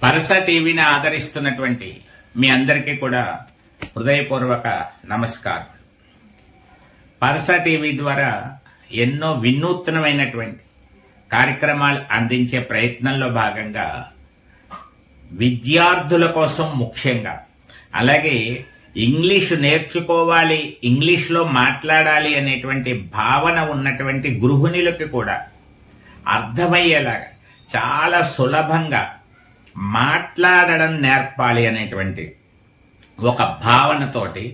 పరస టీవీని ఆదరిస్తున్నటువంటి మీ అందరికీ కూడా హృదయపూర్వక నమస్కారం. పరస టీవీ ద్వారా ఎన్నో వినూత్నమైనటువంటి కార్యక్రమాలు అందించే ప్రయత్నంలో భాగంగా విద్యార్థుల కోసం ముఖ్యంగా, అలాగే ఇంగ్లీషు నేర్చుకోవాలి, ఇంగ్లీష్లో మాట్లాడాలి అనేటువంటి భావన ఉన్నటువంటి గృహిణులకు కూడా అర్థమయ్యేలాగా చాలా సులభంగా మాట్లాడడం నేర్పాలి అనేటువంటి ఒక భావనతోటి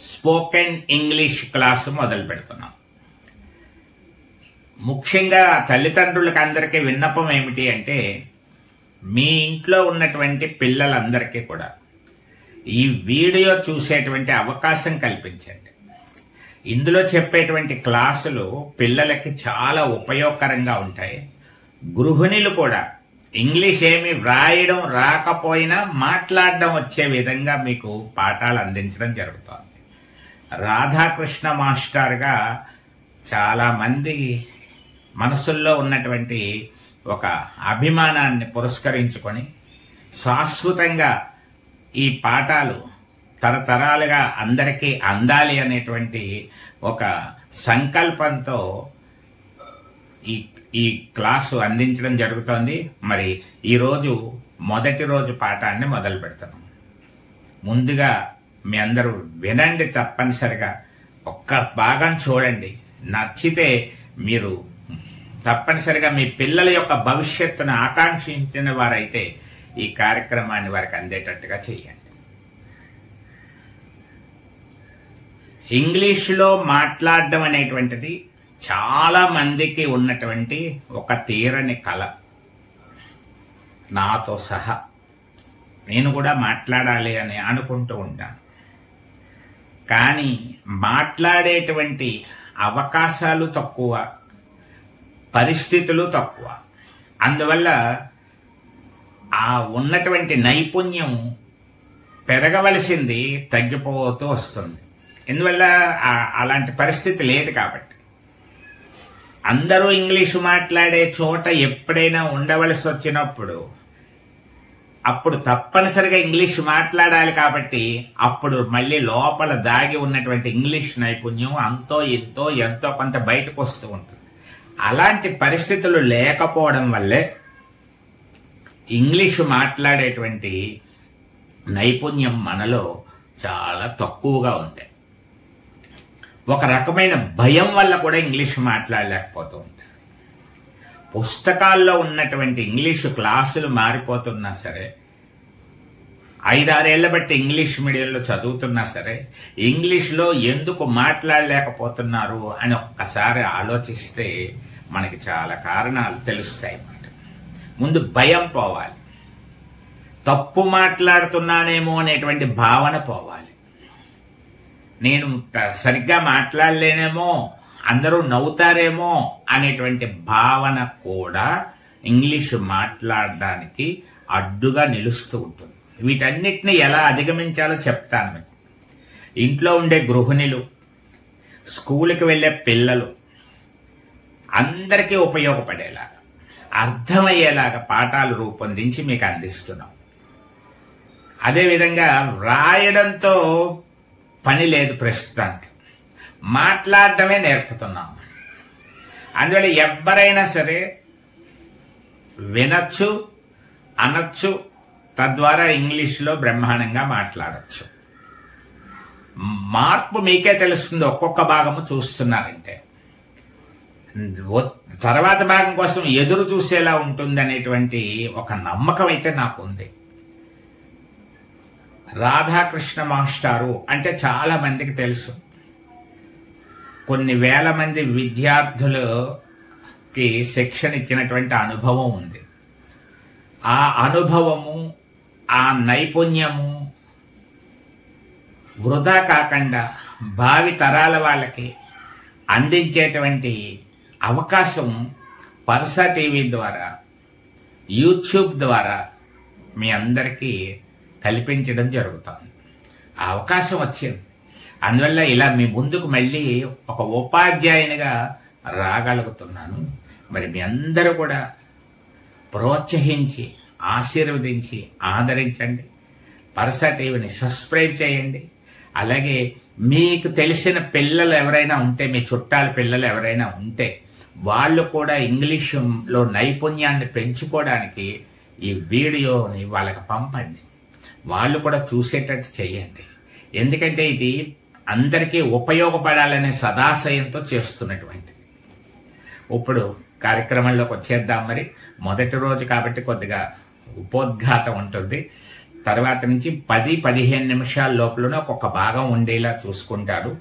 స్పోకెన్ ఇంగ్లీష్ క్లాసు మొదలు పెడుతున్నాం. ముఖ్యంగా తల్లిదండ్రులకు అందరికీ విన్నపం ఏమిటి అంటే, మీ ఇంట్లో ఉన్నటువంటి పిల్లలందరికీ కూడా ఈ వీడియో చూసేటువంటి అవకాశం కల్పించండి. ఇందులో చెప్పేటువంటి క్లాసులు పిల్లలకి చాలా ఉపయోగకరంగా ఉంటాయి. గృహిణులు కూడా ఇంగ్లీష్ ఏమి వ్రాయడం రాకపోయినా మాట్లాడడం వచ్చే విధంగా మీకు పాఠాలు అందించడం జరుగుతోంది. రాధాకృష్ణ మాస్టర్గా చాలా మంది మనసుల్లో ఉన్నటువంటి ఒక అభిమానాన్ని పురస్కరించుకొని శాశ్వతంగా ఈ పాఠాలు తరతరాలుగా అందరికీ అందాలి అనేటువంటి ఒక సంకల్పంతో ఈ క్లాసు అందించడం జరుగుతోంది. మరి ఈరోజు మొదటి రోజు పాఠాన్ని మొదలు పెడుతున్నాం. ముందుగా మీ అందరూ వినండి, తప్పనిసరిగా ఒక్క భాగం చూడండి. నచ్చితే మీరు తప్పనిసరిగా మీ పిల్లల యొక్క భవిష్యత్తును ఆకాంక్షించిన వారైతే ఈ కార్యక్రమాన్ని వారికి అందేటట్టుగా చేయండి. ఇంగ్లీష్లో మాట్లాడడం అనేటువంటిది చాలా మందికి ఉన్నటువంటి ఒక తీరని కళ. నాతో సహా నేను కూడా మాట్లాడాలి అని అనుకుంటూ ఉంటాను. కానీ మాట్లాడేటువంటి అవకాశాలు తక్కువ, పరిస్థితులు తక్కువ. అందువల్ల ఆ ఉన్నటువంటి నైపుణ్యం పెరగవలసింది తగ్గిపోతూ వస్తుంది. ఎందువల్ల అలాంటి పరిస్థితి లేదు కాబట్టి. అందరూ ఇంగ్లీషు మాట్లాడే చోట ఎప్పుడైనా ఉండవలసి వచ్చినప్పుడు అప్పుడు తప్పనిసరిగా ఇంగ్లీష్ మాట్లాడాలి కాబట్టి అప్పుడు మళ్ళీ లోపల దాగి ఉన్నటువంటి ఇంగ్లీష్ నైపుణ్యం అంతో ఎంతో ఎంతో కొంత బయటకు వస్తూ ఉంటుంది. అలాంటి పరిస్థితులు లేకపోవడం వల్లే ఇంగ్లీషు మాట్లాడేటువంటి నైపుణ్యం మనలో చాలా తక్కువగా ఉంటాయి. ఒక రకమైన భయం వల్ల కూడా ఇంగ్లీష్ మాట్లాడలేకపోతూ ఉంటారు. పుస్తకాల్లో ఉన్నటువంటి ఇంగ్లీషు క్లాసులు మారిపోతున్నా సరే, 5-6 ఏళ్ల బట్టి ఇంగ్లీష్ మీడియంలో చదువుతున్నా సరే, ఇంగ్లీష్లో ఎందుకు మాట్లాడలేకపోతున్నారు అని ఒక్కసారి ఆలోచిస్తే మనకి చాలా కారణాలు తెలుస్తాయి అన్నమాట. ముందు భయం పోవాలి, తప్పు మాట్లాడుతున్నానేమో అనేటువంటి భావన పోవాలి. నేను సరిగ్గా మాట్లాడలేనేమో, అందరూ నవ్వుతారేమో అనేటువంటి భావన కూడా ఇంగ్లీషు మాట్లాడడానికి అడ్డుగా నిలుస్తూ ఉంటుంది. వీటన్నిటిని ఎలా అధిగమించాలో చెప్తాను మీకు. ఇంట్లో ఉండే గృహిణులు, స్కూల్కి వెళ్ళే పిల్లలు అందరికీ ఉపయోగపడేలాగా, అర్థమయ్యేలాగా పాఠాలు రూపొందించి మీకు అందిస్తున్నాం. అదేవిధంగా వ్రాయడంతో పని లేదు, ప్రస్తుతానికి మాట్లాడటమే నేర్పుతున్నాం. అందువల్ల ఎవరైనా సరే వినొచ్చు, అనొచ్చు, తద్వారా ఇంగ్లీష్లో బ్రహ్మాండంగా మాట్లాడచ్చు. మార్పు మీకే తెలుస్తుంది. ఒక్కొక్క భాగము చూస్తున్నారంటే తర్వాత భాగం కోసం ఎదురు చూసేలా ఉంటుంది అనేటువంటి ఒక నమ్మకం అయితే నాకు ఉంది. రాధాకృష్ణ మాస్టారు అంటే చాలా మందికి తెలుసు. కొన్ని వేల మంది విద్యార్థులకి శిక్షణ ఇచ్చినటువంటి అనుభవం ఉంది. ఆ అనుభవము, ఆ నైపుణ్యము వృధా కాకుండా భావి తరాల వాళ్ళకి అందించేటువంటి అవకాశం పరస టీవీ ద్వారా, యూట్యూబ్ ద్వారా మీ అందరికీ కల్పించడం జరుగుతుంది. ఆ అవకాశం వచ్చింది. అందువల్ల ఇలా మీ ముందుకు మళ్ళీ ఒక ఉపాధ్యాయునిగా రాగలుగుతున్నాను. మరి మీ అందరూ కూడా ప్రోత్సహించి ఆశీర్వదించి ఆదరించండి. పరస టీవీని సబ్స్క్రైబ్ చేయండి. అలాగే మీకు తెలిసిన పిల్లలు ఎవరైనా ఉంటే, మీ చుట్టాల పిల్లలు ఎవరైనా ఉంటే వాళ్ళు కూడా ఇంగ్లీషులో నైపుణ్యాన్ని పెంచుకోవడానికి ఈ వీడియోని వాళ్ళకి పంపండి. వాళ్ళు కూడా చూసేటట్టు చేయండి. ఎందుకంటే ఇది అందరికీ ఉపయోగపడాలనే సదాశయంతో చేస్తున్నటువంటి. ఇప్పుడు కార్యక్రమంలోకి వచ్చేద్దాం. మరి మొదటి రోజు కాబట్టి కొద్దిగా ఉపోద్ఘాతం ఉంటుంది. తర్వాత నుంచి 10-15 నిమిషాల లోపలనే ఒక్కొక్క భాగం ఉండేలా చూసుకుంటాడు.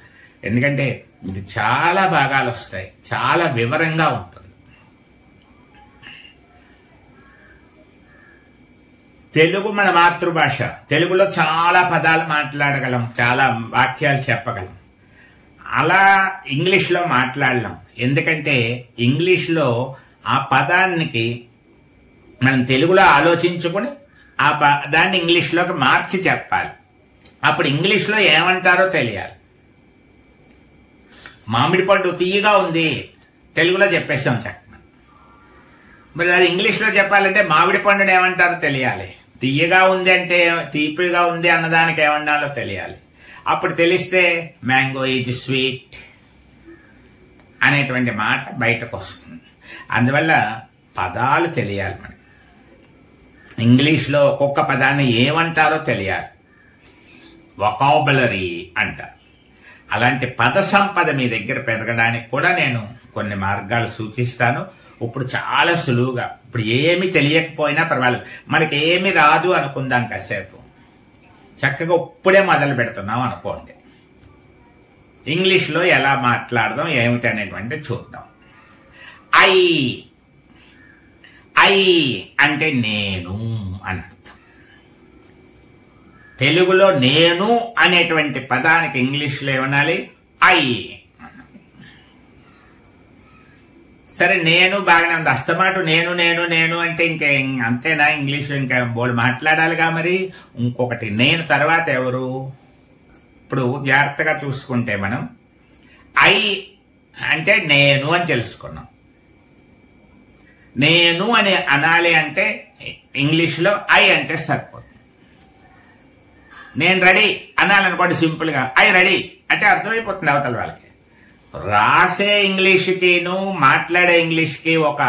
ఎందుకంటే ఇది చాలా భాగాలు వస్తాయి, చాలా వివరంగా ఉంటుంది. తెలుగు మన మాతృభాష. తెలుగులో చాలా పదాలు మాట్లాడగలం, చాలా వాక్యాలు చెప్పగలం. అలా ఇంగ్లీష్లో మాట్లాడలేం. ఎందుకంటే ఇంగ్లీష్లో ఆ పదానికి మనం తెలుగులో ఆలోచించుకుని ఆ పదాన్ని ఇంగ్లీష్లోకి మార్చి చెప్పాలి. అప్పుడు ఇంగ్లీష్లో ఏమంటారో తెలియాలి. మామిడి పండు తీయగా ఉంది, తెలుగులో చెప్పేస్తాం చక్కమని. మరి అది ఇంగ్లీష్లో చెప్పాలంటే మామిడి పండుని ఏమంటారో తెలియాలి. తీయగా ఉంది అంటే తీపిగా ఉంది అన్నదానికి ఏమన్నాలో తెలియాలి. అప్పుడు తెలిస్తే మ్యాంగో ఈజ్ స్వీట్ అనేటువంటి మాట బయటకు వస్తుంది. అందువల్ల పదాలు తెలియాలి. మనకి ఇంగ్లీష్లో ఒక్కొక్క పదాన్ని ఏమంటారో తెలియాలి. వొకాబులరీ అంటారు. అలాంటి పద సంపద మీ దగ్గర పెరగడానికి కూడా నేను కొన్ని మార్గాలు సూచిస్తాను. ఇప్పుడు చాలా సులువుగా, ఇప్పుడు ఏమి తెలియకపోయినా పర్వాలేదు, మనకి ఏమి రాదు అనుకుందాం, కాసేపు చక్కగా ఇప్పుడే మొదలు పెడుతున్నాం అనుకోండి. ఇంగ్లీష్లో ఎలా మాట్లాడదాం ఏమిటి అనేటువంటి చూద్దాం. ఐ అంటే నేను అని అర్థం. తెలుగులో నేను అనేటువంటి పదానికి ఇంగ్లీష్లో ఏమనాలి? ఐ. సరే, నేను బాగానే ఉంది. అస్తమాటు నేను నేను నేను అంటే ఇంకా అంతేనా? ఇంగ్లీష్లో ఇంకా బోల్ మాట్లాడాలిగా. మరి ఇంకొకటి నేను తర్వాత ఎవరు? ఇప్పుడు జాగ్రత్తగా చూసుకుంటే మనం ఐ అంటే నేను అని తెలుసుకున్నాం. నేను అని అనాలి అంటే ఇంగ్లీష్లో ఐ అంటే సరిపోతుంది. నేను రెడీ అనాలనుకోండి, సింపుల్గా ఐ రెడీ అంటే అర్థమైపోతుంది అవతల వాళ్ళకి. రాసే ఇంగ్లీష్కిను మాట్లాడే ఇంగ్లీష్కి ఒక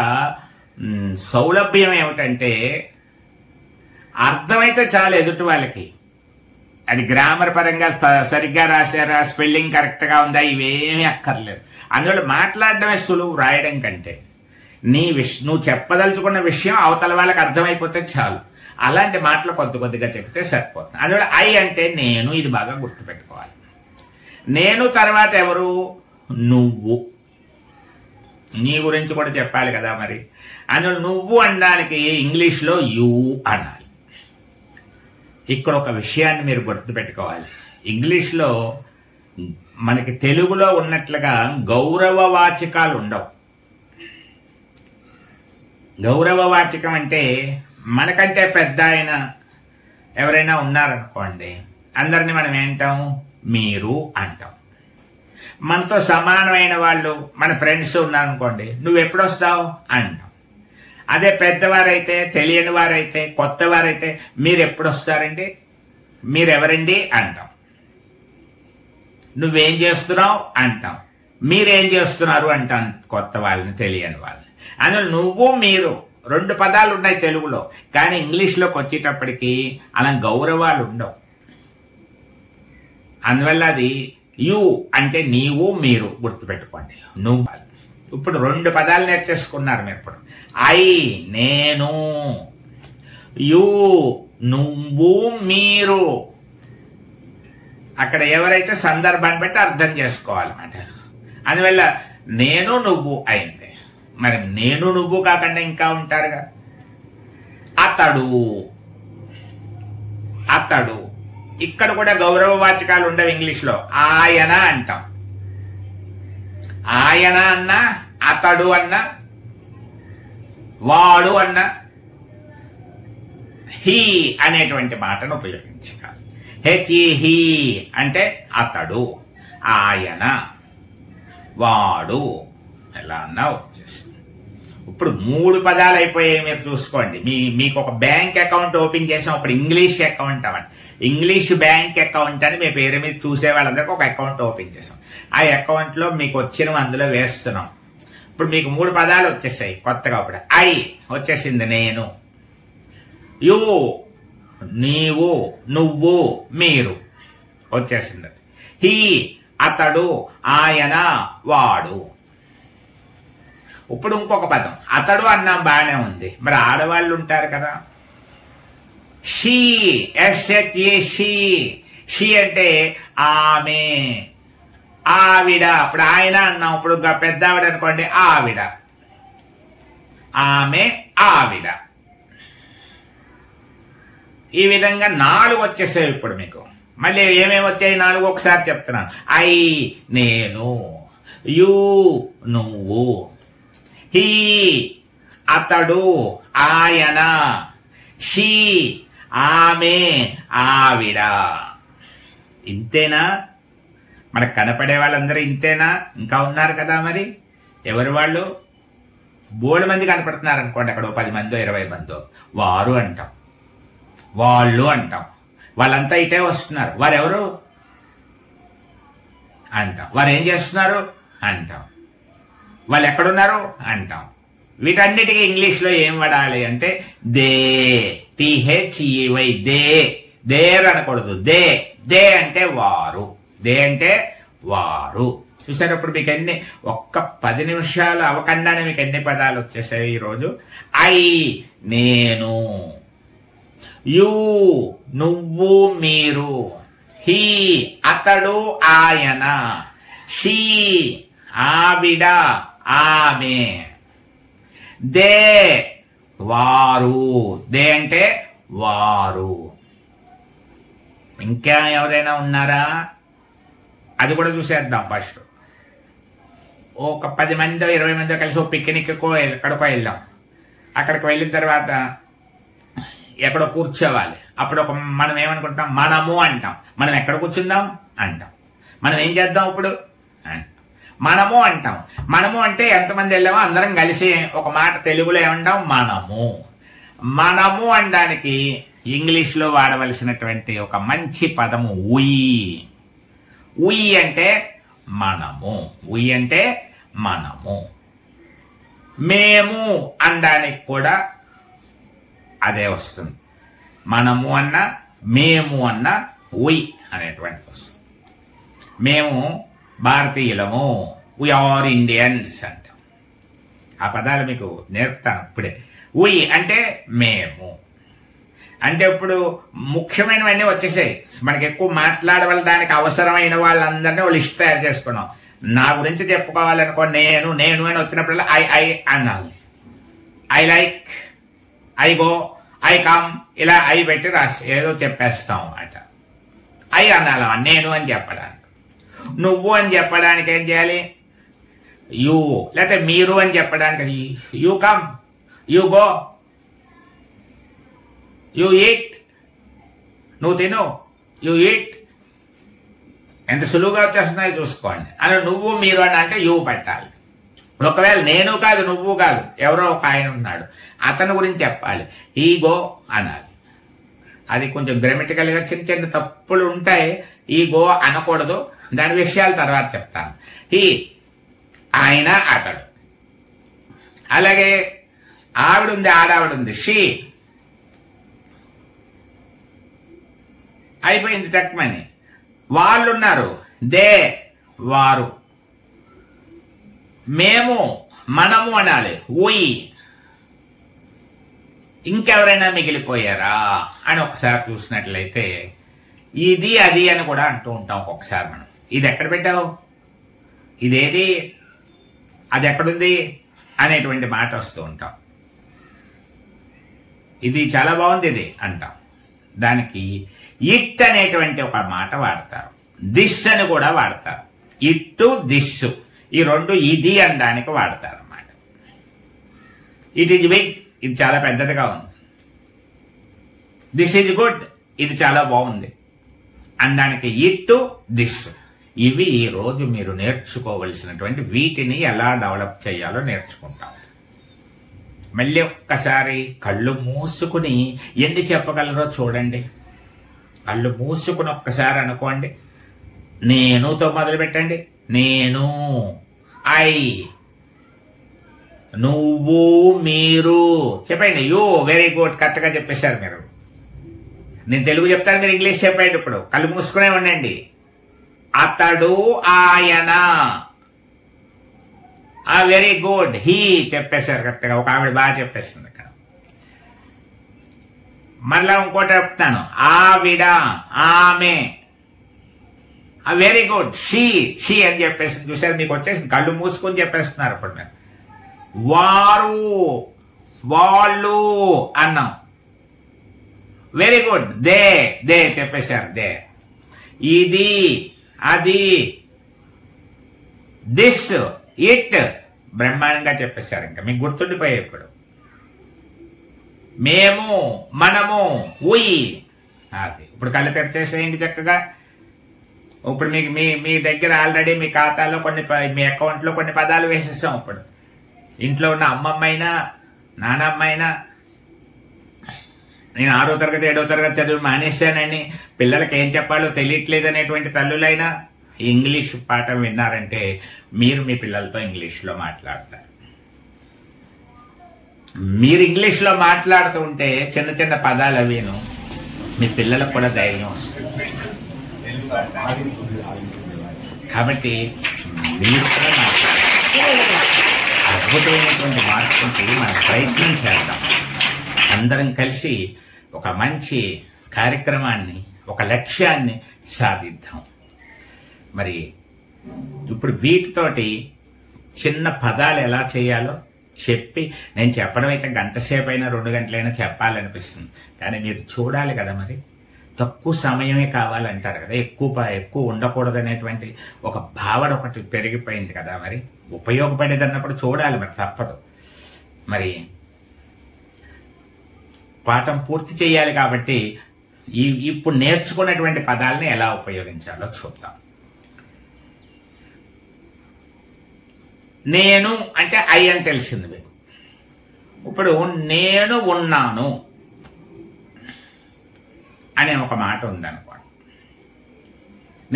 సౌలభ్యం ఏమిటంటే అర్థమైతే చాలు ఎదుటి వాళ్ళకి. అది గ్రామర్ పరంగా సరిగ్గా రాశారా, స్పెల్లింగ్ కరెక్ట్గా ఉందా, ఇవేమీ అక్కర్లేదు. అందువల్ల మాట్లాడడమే సులువు రాయడం కంటే. నువ్వు చెప్పదలుచుకున్న విషయం అవతల వాళ్ళకి అర్థమైపోతే చాలు. అలాంటి మాటలు కొద్దిగా చెప్తే సరిపోతుంది. అందువల్ల ఐ అంటే నేను. ఇది బాగా గుర్తుపెట్టుకోవాలి. నేను తర్వాత ఎవరు? నువ్వు. నీ గురించి కూడా చెప్పాలి కదా మరి. అందువల్ల నువ్వు అనడానికి ఇంగ్లీష్లో యూ అనాలి. ఇక్కడ ఒక విషయాన్ని మీరు గుర్తుపెట్టుకోవాలి. ఇంగ్లీష్లో మనకి తెలుగులో ఉన్నట్లుగా గౌరవవాచకాలు ఉండవు. గౌరవవాచకం అంటే మనకంటే పెద్ద ఆయన ఎవరైనా ఉన్నారనుకోండి, అందరినీ మనం ఏంటాం? మీరు అంటాం. మనతో సమానమైన వాళ్ళు, మన ఫ్రెండ్స్ ఉన్నారనుకోండి, నువ్వు ఎప్పుడు వస్తావు అంటాం. అదే పెద్దవారైతే, తెలియని వారైతే, కొత్త వారైతే మీరు ఎప్పుడు వస్తారండి, మీరెవరండి అంటాం. నువ్వేం చేస్తున్నావు అంటాం. మీరేం చేస్తున్నారు అంటాం కొత్త వాళ్ళని, తెలియని వాళ్ళని. అందులో నువ్వు మీరు 2 పదాలు ఉన్నాయి తెలుగులో, కానీ ఇంగ్లీష్లోకి వచ్చేటప్పటికి అలా గౌరవాలు ఉండవు. అందువల్ల అది యు అంటే నీవు మీరు గుర్తుపెట్టుకోండి. నువ్వు. ఇప్పుడు 2 పదాలు నేర్చేసుకున్నారు మీరు. ఇప్పుడు ఐ నేను, యు నువ్వు మీరు. అక్కడ ఎవరైతే సందర్భాన్ని బట్టి అర్థం చేసుకోవాలన్నమాట. అందువల్ల నేను నువ్వు అయింది. మరి నేను నువ్వు కాకుండా ఇంకా ఉంటారుగా. అతడు. అతడు ఇక్కడ కూడా గౌరవవాచకాలు ఉండవు ఇంగ్లీష్లో. ఆయన అంటాం. ఆయన అన్నా, అతడు అన్నా, వాడు అన్నా హీ అనేటువంటి మాటను ఉపయోగించాలి. హీ అంటే అతడు, ఆయన, వాడు ఎలా అన్నా వచ్చేస్తుంది. ఇప్పుడు 3 పదాలు అయిపోయాయి. మీరు చూసుకోండి. మీకు ఒక బ్యాంక్ అకౌంట్ ఓపెన్ చేసాం. ఇప్పుడు ఇంగ్లీష్ అకౌంట్ అవ్వండి. ఇంగ్లీష్ బ్యాంక్ అకౌంట్ అని మీ పేరు మీద చూసే వాళ్ళందరికీ ఒక అకౌంట్ ఓపెన్ చేసాం. ఆ అకౌంట్ లో మీకు వచ్చినవి అందులో వేస్తున్నాం. ఇప్పుడు మీకు 3 పదాలు వచ్చేసాయి కొత్తగా. ఇప్పుడు ఐ వచ్చేసింది, నేను. యు నీవు, నువ్వు, మీరు వచ్చేసింది. హీ అతడు, ఆయన, వాడు. ఇప్పుడు ఇంకొక పదం, అతడు అన్నాం, బాగానే ఉంది. మరి ఆడవాళ్ళు ఉంటారు కదా. She, SHA, she. షీ అంటే ఆమె, ఆవిడ. ఇప్పుడు ఆయన అన్నాం. ఇప్పుడు పెద్ద ఆవిడ అనుకోండి, ఆవిడ, ఆమె, ఆవిడ. ఈ విధంగా 4 వచ్చేసాయి. ఇప్పుడు మీకు మళ్ళీ ఏమేమి వచ్చాయి 4 ఒకసారి చెప్తున్నాను. ఐ నేను, యు నువ్వు, హీ అతడు, ఆయన, షీ ఆమె, ఆవిడ. ఇంతేనా? మనకు కనపడే వాళ్ళందరూ ఇంతేనా? ఇంకా ఉన్నారు కదా. మరి ఎవరు వాళ్ళు? బోల్డ్ మంది కనపడుతున్నారు అనుకోండి. అక్కడ 10 మందో 20 మందో. వారు అంటాం, వాళ్ళు అంటాం. వాళ్ళంతా ఇటే వస్తున్నారు. వారెవరు అంటాం. వారు ఏం చేస్తున్నారు అంటాం. వాళ్ళు ఎక్కడున్నారు అంటాం. వీటన్నిటికీ ఇంగ్లీష్లో ఏం వాడాలి అంటే దే, THEY, దే. దేర్ అనకూడదు. దే. దే అంటే వారు. దే అంటే వారు. చూసారు? ఇప్పుడు మీకు ఎన్ని, ఒక్క 10 నిమిషాలు అవకన్నానే మీకు ఎన్ని పదాలు వచ్చేసాయి ఈరోజు. ఐ నేను, యు నువ్వు, మీరు, హీ అతడు, ఆయన, షీ ఆవిడ, ఆమె, దే వారు. దే అంటే వారు. ఇంకా ఎవరైనా ఉన్నారా? అది కూడా చూసేద్దాం. ఫస్ట్ ఒక 10 మందో 20 మందో కలిసి ఓ పిక్నిక్కో ఎక్కడికో వెళ్ళాం. అక్కడికి వెళ్ళిన తర్వాత ఎక్కడో కూర్చోవాలి. అప్పుడు మనం ఏమనుకుంటాం? మనము అంటాం. మనం ఎక్కడ కూర్చుందాం అంటాం. మనం ఏం చేద్దాం ఇప్పుడు? మనము అంటాం. మనము అంటే ఎంతమంది వెళ్ళామో అందరం కలిసి ఒక మాట తెలుగులో ఏమంటాం? మనము. మనము అనడానికి ఇంగ్లీష్లో వాడవలసినటువంటి ఒక మంచి పదము ఉయ్. ఉయ్ అంటే మనము. ఉయ్ అంటే మనము. మేము అనడానికి కూడా అదే వస్తుంది. మనము అన్న, మేము అన్న ఉయ్ అనేటువంటి వస్తుంది. మేము భారతీయులము, వి ఆర్ ఇండియన్స్ అంటాం. ఆ పదాలు మీకు నేర్పుతాను ఇప్పుడే. ఉయ్ అంటే మేము. అంటే ఇప్పుడు ముఖ్యమైనవన్నీ వచ్చేసాయి. మనకి ఎక్కువ మాట్లాడవల్ల దానికి అవసరమైన వాళ్ళందరినీ వాళ్ళు లిస్ట్ తయారు చేసుకున్నాం. నా గురించి చెప్పుకోవాలనుకో, నేను నేను అని వచ్చినప్పుడల్లా ఐ అనాలి. I like, I go, I come, ఇలా ఐ పెట్టి రాసి ఏదో చెప్పేస్తాం అన్నమాట. ఐ అనాలి నేను అని చెప్పడానికి. నువ్వు అని చెప్పడానికి ఏం చేయాలి? యూ. లేకపోతే మీరు అని చెప్పడానికి you come, you go, you eat. నువ్వు తిను, యూ ఈట్. ఎంత సులువుగా వచ్చేస్తున్నాయో చూసుకోండి. అని నువ్వు మీరు అని అంటే యూ పెట్టాలి. ఒకవేళ నేను కాదు, నువ్వు కాదు, ఎవరో ఒక ఆయన ఉన్నాడు, అతని గురించి చెప్పాలి, ఈ గో అనాలి. అది కొంచెం గ్రామటికల్గా చిన్న చిన్న తప్పులు ఉంటాయి. ఈ గో అనకూడదు. దాని విషయాలు తర్వాత చెప్తాను. ఈ ఆయన, అతడు. అలాగే ఆవిడ ఉంది, ఆడావిడ ఉంది, షీ. అయిపోయింది టక్మని. వాళ్ళు ఉన్నారు, దే వారు. మేము, మనము అనాలి, ఉయ్. ఇంకెవరైనా మిగిలిపోయారా అని ఒకసారి చూసినట్లయితే ఇది అది అని కూడా అంటూ ఉంటాం ఒక్కొక్కసారి మనం. ఇది ఎక్కడ పెట్టావు, ఇదేది, అది ఎక్కడుంది అనేటువంటి మాట వస్తూ ఉంటాం. ఇది చాలా బాగుంది ఇది అంటాం. దానికి ఇట్ అనేటువంటి ఒక మాట వాడతారు. దిస్ అని కూడా వాడతారు. ఇట్టు, దిస్సు, ఈ రెండు ఇది అనడానికి వాడతారు అన్నమాట. ఇట్ ఈజ్ బిగ్, ఇది చాలా పెద్దదిగా ఉంది. దిస్ ఈజ్ గుడ్, ఇది చాలా బాగుంది అనడానికి ఇట్టు, దిస్. ఇవి ఈ రోజు మీరు నేర్చుకోవలసినటువంటి, వీటిని ఎలా డెవలప్ చేయాలో నేర్చుకుంటాం. మళ్ళీ ఒక్కసారి కళ్ళు మూసుకుని ఎన్ని చెప్పగలరో చూడండి. కళ్ళు మూసుకుని ఒక్కసారి అనుకోండి. నేనుతో మొదలు పెట్టండి. నేను, ఐ, నువ్వు, మీరు. చెప్పండి. యూ. Very good. కరెక్ట్గా చెప్పేశారు మీరు. నేను తెలుగు చెప్తాను, మీరు ఇంగ్లీష్ చెప్పండి. ఇప్పుడు కళ్ళు మూసుకునే ఉండండి. అతడు, ఆయన. Very good. హీ చెప్పేశారు కరెక్ట్గా. ఒక ఆవిడ బాగా చెప్పేస్తుంది ఇక్కడ. మళ్ళా ఇంకోటి చెప్తాను. ఆవిడ, ఆమె. Very good. షీ అని చెప్పేసింది. చూసారు, మీకు వచ్చేసింది. కళ్ళు మూసుకొని చెప్పేస్తున్నారు ఇప్పుడు మీరు. వారు, వాళ్ళు అన్నాం. Very good. దే చెప్పేశారు. దే. ఇది, అది, దిస్, ఇట్. బ్రహ్మాండంగా చెప్పేశారు. ఇంకా మీకు గుర్తుండిపోయాయి ఇప్పుడు. మేము, మనము, ఉయ్. అది ఇప్పుడు కళ్ళు తెరిచేసేయండి చక్కగా. ఇప్పుడు మీకు మీ దగ్గర ఆల్రెడీ మీ ఖాతాలో మీ అకౌంట్లో కొన్ని పదాలు వేసేసాం. ఇప్పుడు ఇంట్లో ఉన్న అమ్మమ్మైనా నానమ్మైనా, నేను 6వ తరగతి 7వ తరగతి చదువు మానేశానని పిల్లలకి ఏం చెప్పాలో తెలియట్లేదు అనేటువంటి తల్లులైనా ఇంగ్లీష్ పాఠం విన్నారంటే మీరు మీ పిల్లలతో ఇంగ్లీష్లో మాట్లాడతారు. మీరు ఇంగ్లీష్లో మాట్లాడుతూ ఉంటే చిన్న చిన్న పదాలు అవిను మీ పిల్లలకు కూడా ధైర్యం వస్తుంది. కాబట్టి మీరు కూడా మాట్లాడాలి. అద్భుతమైనటువంటి మార్పుకి మనం ప్రయత్నం చేద్దాం. అందరం కలిసి ఒక మంచి కార్యక్రమాన్ని, ఒక లక్ష్యాన్ని సాధిద్దాం. మరి ఇప్పుడు వీటితోటి చిన్న పదాలు ఎలా చేయాలో చెప్పి, నేను చెప్పడం అయితే గంట సేపు అయినా 2 గంటలైనా చెప్పాలనిపిస్తుంది. కానీ మీరు చూడాలి కదా. మరి తక్కువ సమయమే కావాలంటారు కదా, ఎక్కువ ఉండకూడదు అనేటువంటి ఒక భావన ఒకటి పెరిగిపోయింది కదా. మరి ఉపయోగపడేది అన్నప్పుడు చూడాలి, మరి తప్పదు. మరి పాఠం పూర్తి చేయాలి కాబట్టి ఇప్పుడు నేర్చుకున్నటువంటి పదాలని ఎలా ఉపయోగించాలో చూద్దాం. నేను అంటే ఐ అని తెలిసింది మీకు. ఇప్పుడు నేను ఉన్నాను అనే ఒక మాట ఉందనుకోండి.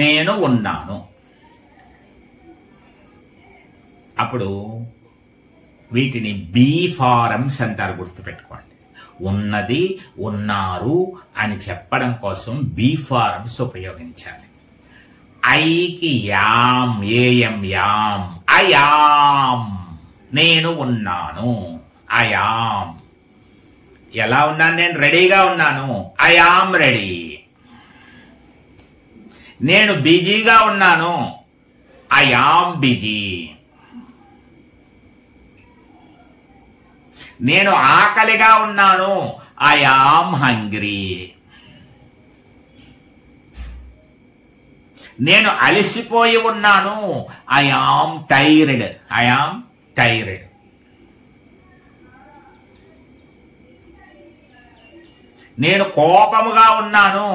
నేను ఉన్నాను. అప్పుడు వీటిని బీ ఫారమ్స్ అంటారు, గుర్తుపెట్టుకోండి. ఉన్నది, ఉన్నారు అని చెప్పడం కోసం బీ ఫారమ్స్ ఉపయోగించాలి. ఐకి యామ్, ఏఎం యామ్, అయామ్. నేను ఉన్నాను, అయామ్. ఎలా ఉన్నాను? నేను రెడీగా ఉన్నాను, అయామ్ రెడీ. నేను బిజీగా ఉన్నాను, అయామ్ బిజీ. నేను ఆకలిగా ఉన్నాను, అయామ్ హంగ్రీ. నేను అలసిపోయి ఉన్నాను, అయామ్ టైర్డ్, అయామ్ టైర్డ్. నేను కోపముగా ఉన్నాను,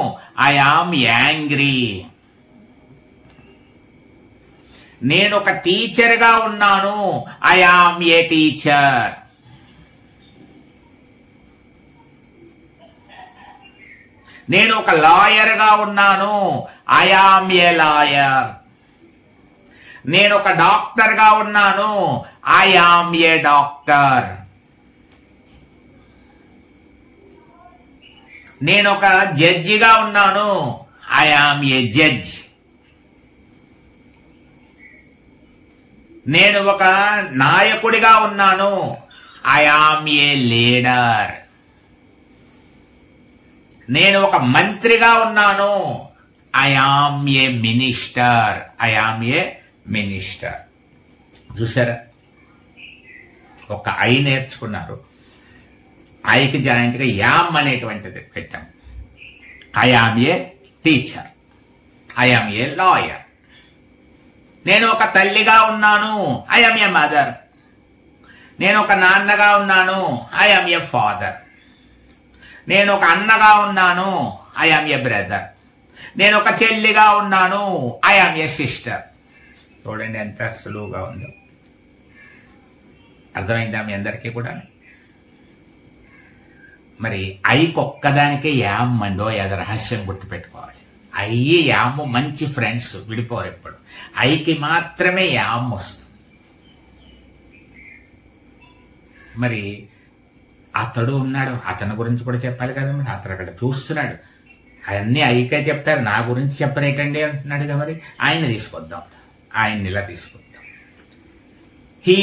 అయామ్ యాంగ్రీ. నేను ఒక టీచర్గా ఉన్నాను, అయామ్ ఏ టీచర్. నేను ఒక లాయర్గా ఉన్నాను, ఐఆమ్ ఏ లాయర్. నేను ఒక డాక్టర్గా ఉన్నాను, ఐఆమ్ ఏ డాక్టర్. నేను ఒక జడ్జిగా ఉన్నాను, ఐఆమ్ ఏ జడ్జ్. నేను ఒక నాయకుడిగా ఉన్నాను, ఐఆమ్ ఏ లీడర్. నేను ఒక మంత్రిగా ఉన్నాను, I am a minister, I am a minister. చూసారా, ఒక ఐ నేర్చుకున్నారు, ఐకి జాయింట్ గా యామ్ అనేటువంటిది పెట్టాం. I am a teacher, I am a lawyer. నేను ఒక తల్లిగా ఉన్నాను, ఐఆమ్ ఏ మదర్. నేను ఒక నాన్నగా ఉన్నాను, ఐఆమ్ ఏ ఫాదర్. నేను ఒక అన్నగా ఉన్నాను, ఐఆమ్ ఏ బ్రదర్. నేను ఒక చెల్లిగా ఉన్నాను, ఐఆమ్ ఏ సిస్టర్. చూడండి ఎంత సులువుగా ఉందో. అర్థమైందా మీ అందరికీ కూడా? మరి ఐకి ఒక్కదానికే యామ్ అండో ఏదో రహస్యం గుర్తుపెట్టుకోవాలి. అయ్యి యాము మంచి ఫ్రెండ్స్, విడిపోరు ఎప్పుడు. ఐకి మాత్రమే యామ్ వస్తుంది. మరి అతడు ఉన్నాడు, అతని గురించి కూడా చెప్పాలి కదా. మరి అతను అక్కడ చూస్తున్నాడు, అవన్నీ ఐకే చెప్తారు, నా గురించి చెప్పరేటండి అంటున్నాడు కదా. మరి ఆయన తీసుకొద్దాం, ఆయన్ని ఇలా తీసుకొద్దాం. హీ,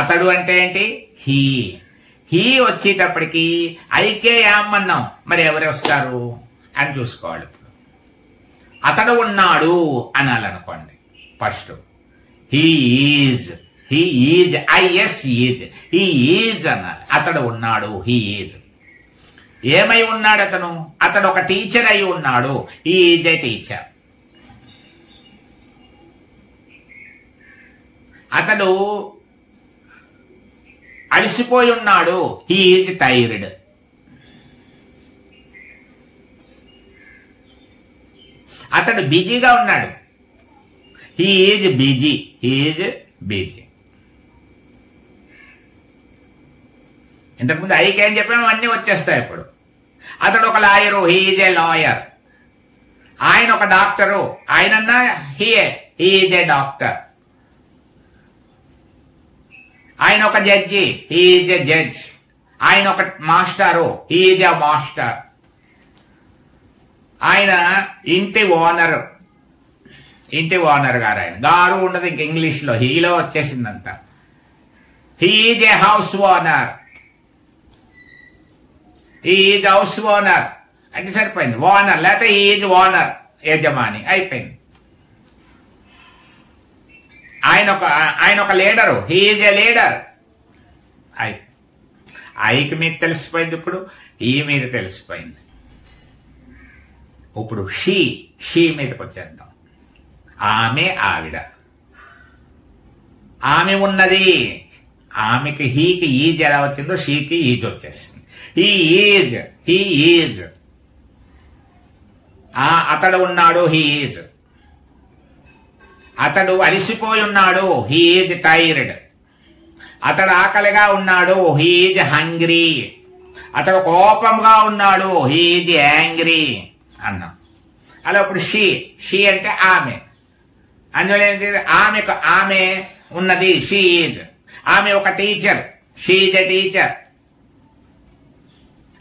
అతడు అంటే ఏంటి? హీ. హీ వచ్చేటప్పటికి ఐకే యామ్ అన్నాం, మరి ఎవరు వస్తారు అని చూసుకోవాలి. ఇప్పుడు అతడు ఉన్నాడు అనాలనుకోండి. First he is, he is, I S, he he అనాలి. అతడు ఉన్నాడు, హీ ఈజ్. ఏమై ఉన్నాడు అతను? అతడు ఒక టీచర్ అయి ఉన్నాడు, హీ ఈజ్ ఏ టీచర్. అతడు అలసిపోయి ఉన్నాడు, హీ ఈజ్ టైర్డ్. అతడు బిజీగా ఉన్నాడు, he is busy, he is busy. ఇంతకుముందు ఐకేం చెప్పాము, అన్నీ వచ్చేస్తాయి ఇప్పుడు. అతడు ఒక లాయరు, హీ ఈజ్ ఏ లాయర్. ఆయన ఒక డాక్టరు, ఆయనన్నా హీ ఈజ్ ఏ డాక్టర్. ఆయన ఒక జడ్జి, హీ ఈజ్ ఏ జడ్జ్. ఆయన ఒక మాస్టరు, హీ ఈజ్ ఏ మాస్టర్. ఆయన ఇంటి ఓనర్, ఇంటి ఓనర్ గారు. ఆయన గారు ఉండదు ఇంక ఇంగ్లీష్లో, హీలో వచ్చేసిందంట. He is a house owner, he is house owner అంటే సరిపోయింది. ఓనర్ లేకపోతే హీ ఈజ్ ఓనర్, యజమాని, అయిపోయింది. ఆయన ఒక లీడరు, హీ ఈజ్ ఏ లీడర్. ఐకి మీద తెలిసిపోయింది, ఇప్పుడు ఈ మీద తెలిసిపోయింది. ఇప్పుడు షీ మీదకి వచ్చేద్దాం. ఆమె, ఆవిడ. ఆమె ఉన్నది, ఆమెకి హీకి ఈజ్ ఎలా వచ్చిందో షీకి ఈజ్ వచ్చేసింది. He is. అతడు ఉన్నాడు, హీ ఈజ్. అతడు అలిసిపోయి ఉన్నాడు, హీ ఈజ్ టైర్డ్. అతడు ఆకలిగా ఉన్నాడు, హీ ఈజ్ హంగ్రీ. అతడు కోపంగా ఉన్నాడు, హీ ఈజ్ యాంగ్రీ అన్నా. అలా ఇప్పుడు షీ అంటే ఆమె. అందువల్ల ఏంటి? ఆమె ఉన్నది, షీ ఈజ్. ఆమె ఒక teacher, she is a teacher.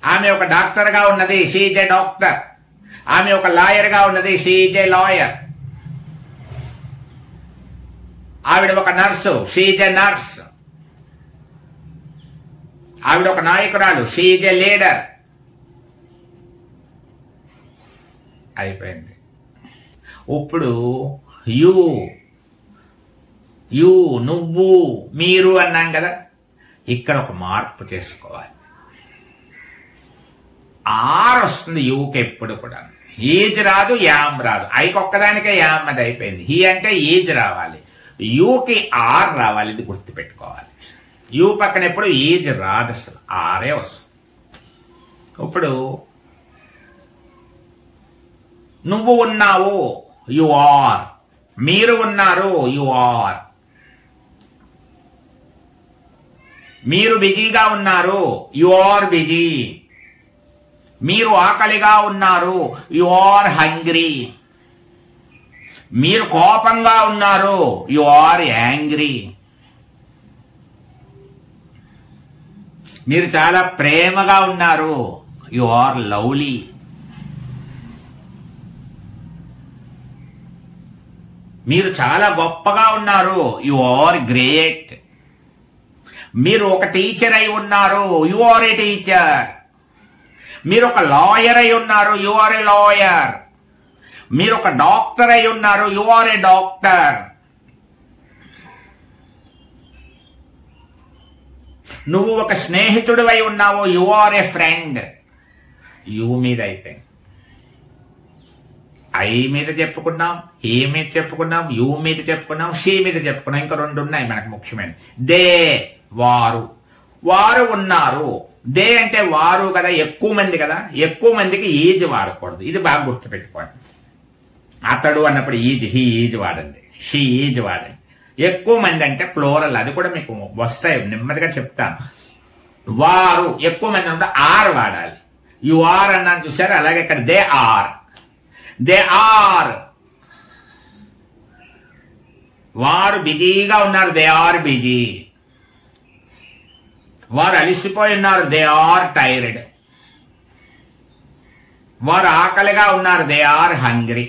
ఆమె ఒక డాక్టర్ గా ఉన్నది, షీ ఈజ్ ఎ డాక్టర్. ఆమె ఒక లాయర్ గా ఉన్నది, షీ ఈజ్ ఎ లాయర్. ఆవిడ ఒక nurse, she is a nurse. ఆవిడ ఒక నాయకురాలు, షీ ఈజ్ ఎ లీడర్. అయిపోయింది. ఇప్పుడు నువ్వు, మీరు అన్నాం కదా. ఇక్కడ ఒక మార్పు చేసుకోవాలి. ఆర్ వస్తుంది యూకి ఎప్పుడు కూడా. ఈజ్ రాదు, యామ్ రాదు. ఐకి ఒక్కదానికే యామ్ అది అయిపోయింది. హీ అంటే ఈజ్ రావాలి, యూకి ఆర్ రావాలి. ఇది గుర్తుపెట్టుకోవాలి. యూ పక్కన ఎప్పుడు ఈజ్ రాదు, అసలు ఆరే వస్తుంది. ఇప్పుడు నువ్వు ఉన్నావు, యు ఆర్. మీరు ఉన్నారు, యు ఆర్. మీరు బిజీగా ఉన్నారు, యు ఆర్ బిజీ. మీరు ఆకలిగా ఉన్నారు, యు ఆర్ హంగ్రీ. మీరు కోపంగా ఉన్నారు, యు ఆర్ యాంగ్రీ. మీరు చాలా ప్రేమగా ఉన్నారు, యు ఆర్ లవ్లీ. మీరు చాలా గొప్పగా ఉన్నారు, యు ఆర్ గ్రేట్. మీరు ఒక టీచర్ అయి ఉన్నారు, యు ఆర్ ఏ టీచర్. మీరు ఒక లాయర్ అయి ఉన్నారు, యు ఆర్ ఏ లాయర్. మీరు ఒక డాక్టర్ అయి ఉన్నారు, యు ఆర్ ఏ డాక్టర్. నువ్వు ఒక స్నేహితుడు అయి ఉన్నావు, యు ఆర్ ఏ ఫ్రెండ్. యు మీద అయిపోయింది. ఐ మీద చెప్పుకున్నాం, హీ మీద చెప్పుకున్నాం, యూ మీద చెప్పుకున్నాం, షీ మీద చెప్పుకున్నాం. ఇంకా రెండు ఉన్నాయి మనకు ముఖ్యమైన. దే, వారు ఉన్నారు. దే అంటే వారు కదా, ఎక్కువ మంది కదా. ఎక్కువ మందికి ఈజ్ వాడకూడదు, ఇది బాగా గుర్తుపెట్టుకోండి. అతడు అన్నప్పుడు ఈజ్, హీ ఈజ్ వాడండి, షీ ఈజ్ వాడండి. ఎక్కువ మంది అంటే ప్లోరల్, అది కూడా మీకు వస్తాయి, నెమ్మదిగా చెప్తాను. వారు ఎక్కువ మంది ఉంటే ఆర్ వాడాలి. యు ఆర్ అన్నాను చూసారు, అలాగే ఇక్కడ దే ఆర్ వారు బిజీగా ఉన్నారు, దే ఆర్ బిజీ. వారు అలిసిపోయి ఉన్నారు, దే ఆర్ టైర్డ్. వారు ఆకలిగా ఉన్నారు, దే ఆర్ హంగ్రీ.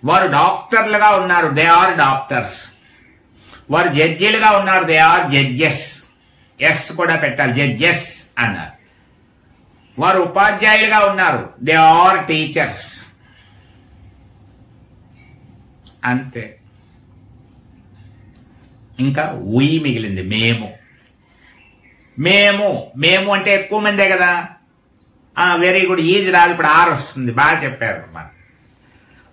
వారు డాక్టర్లుగా ఉన్నారు, దే ఆర్ డాక్టర్స్. వారు జడ్జీలుగా ఉన్నారు, దే ఆర్ జడ్జెస్. ఎస్ కూడా పెట్టాలి, జడ్జెస్ అన్నారు. వారు ఉపాధ్యాయులుగా ఉన్నారు, దే ఆర్ టీచర్స్. అంతే. ఇంకా ఉయ్ మిగిలింది, మేము అంటే ఎక్కువ మందే కదా. వెరీ గుడ్, ఈజ్ రాదు, ఇప్పుడు ఆర్ వస్తుంది. బాగా చెప్పారు. మన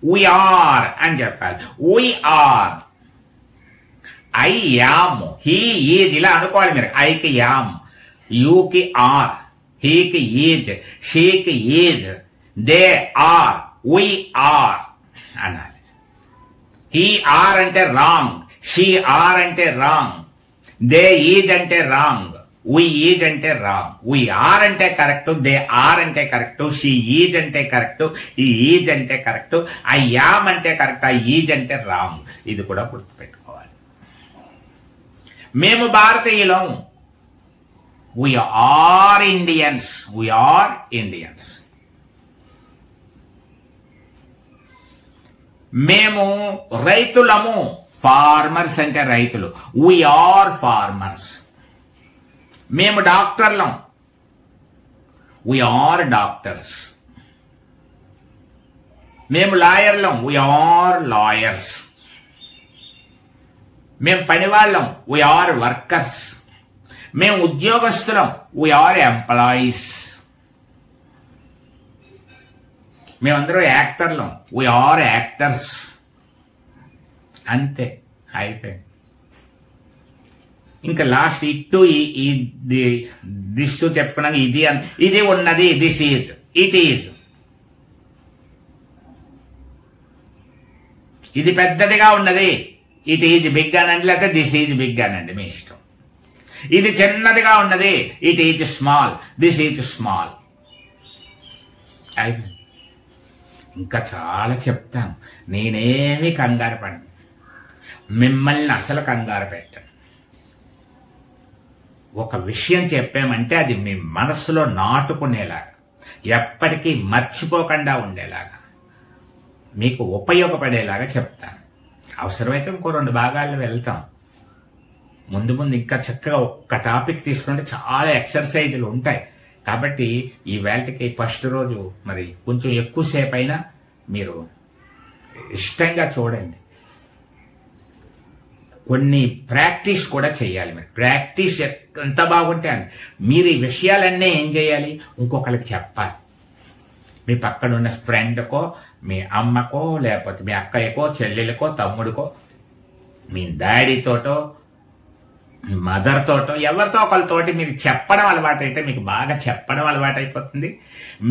we are అని చెప్పాలి. we are. I am, he is ఇలా అనుకోవాలి మీరు. ఐకి యామ్, యూకి ఆర్, హీకి ఈజ్, షీకి is, they are, we are అనాలి. he are అంటే రాంగ్, షీ ఆర్ అంటే రాంగ్, దే ఈజ్ అంటే రాంగ్, we ఈజ్ అంటే రాంగ్. we are అంటే కరెక్ట్, దే ఆర్ అంటే కరెక్ట్, షీ ఈజ్ అంటే కరెక్ట్, ఈ ఈజ్ అంటే కరెక్ట్, ఐ యామ్ అంటే కరెక్ట్, ఐ ఈజ్ అంటే రాంగ్. ఇది కూడా గుర్తుపెట్టుకోవాలి. మేము భారతీయులం, we are Indians. we are Indians. మేము రైతులము, ఫార్మర్స్ అంటే రైతులు, we are farmers. మేము డాక్టర్లం, we are doctors. మేము లాయర్లం, we are lawyers. మేము పనివాళ్ళం, we are workers. మేము ఉద్యోగస్తులం, we are employees. మేమందరూ యాక్టర్లం, we are actors. అంతే, అయిపోయింది. ఇంకా లాస్ట్ ఇటు దిస్ చెప్పుకున్నాక ఇది ఉన్నది, దిస్ ఈజ్, ఇట్ ఈజ్. ఇది పెద్దదిగా ఉన్నది, ఇట్ ఈజ్ బిగ్ అనండి, లేకపోతే దిస్ ఈజ్ బిగ్ అనండి, మీ ఇష్టం. ఇది చిన్నదిగా ఉన్నది, it is small, this is small. అయిపోయింది. ఇంకా చాలా చెప్తాను, నేనేమి కంగారు పడి, మిమ్మల్ని అసలు కంగారు పెట్టాను. ఒక విషయం చెప్పామంటే అది మీ మనసులో నాటుకునేలాగా, ఎప్పటికీ మర్చిపోకుండా ఉండేలాగా, మీకు ఉపయోగపడేలాగా చెప్తాను. అవసరమైతే ఇంకో 2 భాగాల్లో వెళ్తాం. ముందు ఇంకా చక్కగా ఒక్క టాపిక్ తీసుకుంటే చాలా ఎక్సర్సైజులు ఉంటాయి. కాబట్టి ఈ వేళకి ఫస్ట్ రోజు మరి కొంచెం ఎక్కువసేపు అయినా మీరు ఇష్టంగా చూడండి. కొన్ని ప్రాక్టీస్ కూడా చేయాలి. మీరు ప్రాక్టీస్ ఎంత బాగుంటే మీరు ఈ విషయాలన్నీ ఏం చేయాలి, ఇంకొకరికి చెప్పాలి. మీ పక్కన ఉన్న ఫ్రెండ్కో, మీ అమ్మకో, లేకపోతే మీ అక్కయ్యకో, చెల్లెలకో, తమ్ముడికో, మీ డాడీతోటో, మీ మదర్ తోటో, ఎవరితో ఒకరితోటి మీరు చెప్పడం అలవాటు అయితే మీకు బాగా చెప్పడం అలవాటు అయిపోతుంది.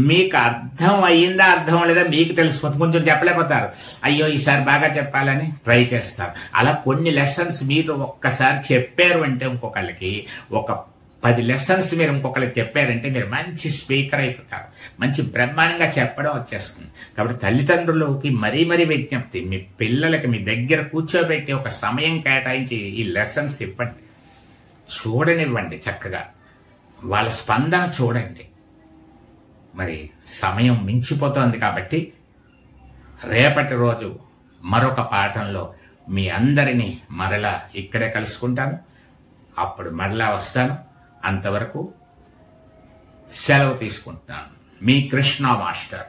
మీకు అర్థం అయ్యిందా అర్థం లేదా మీకు తెలిసిపోతుంది. కొంచెం చెప్పలేకపోతారు, అయ్యో ఈసారి బాగా చెప్పాలని ట్రై చేస్తారు. అలా కొన్ని లెసన్స్ మీరు ఒక్కసారి చెప్పారు అంటే ఇంకొకళ్ళకి, ఒక 10 లెసన్స్ మీరు ఇంకొకరికి చెప్పారంటే మీరు మంచి స్పీకర్ అయిపోతారు. మంచి బ్రహ్మాండంగా చెప్పడం వచ్చేస్తుంది. కాబట్టి తల్లిదండ్రులకి మరీ విజ్ఞప్తి, మీ పిల్లలకి మీ దగ్గర కూర్చోబెట్టి ఒక సమయం కేటాయించి ఈ లెసన్స్ ఇవ్వండి, చూడనివ్వండి. చక్కగా వాళ్ళ స్పందన చూడండి. మరి సమయం మించిపోతోంది కాబట్టి రేపటి రోజు మరొక పాఠంలో మీ అందరినీ మరలా ఇక్కడే కలుసుకుంటాను. అప్పుడు మరలా వస్తాను. అంతవరకు సెలవు తీసుకుంటున్నాను. మీ కృష్ణ మాస్టర్.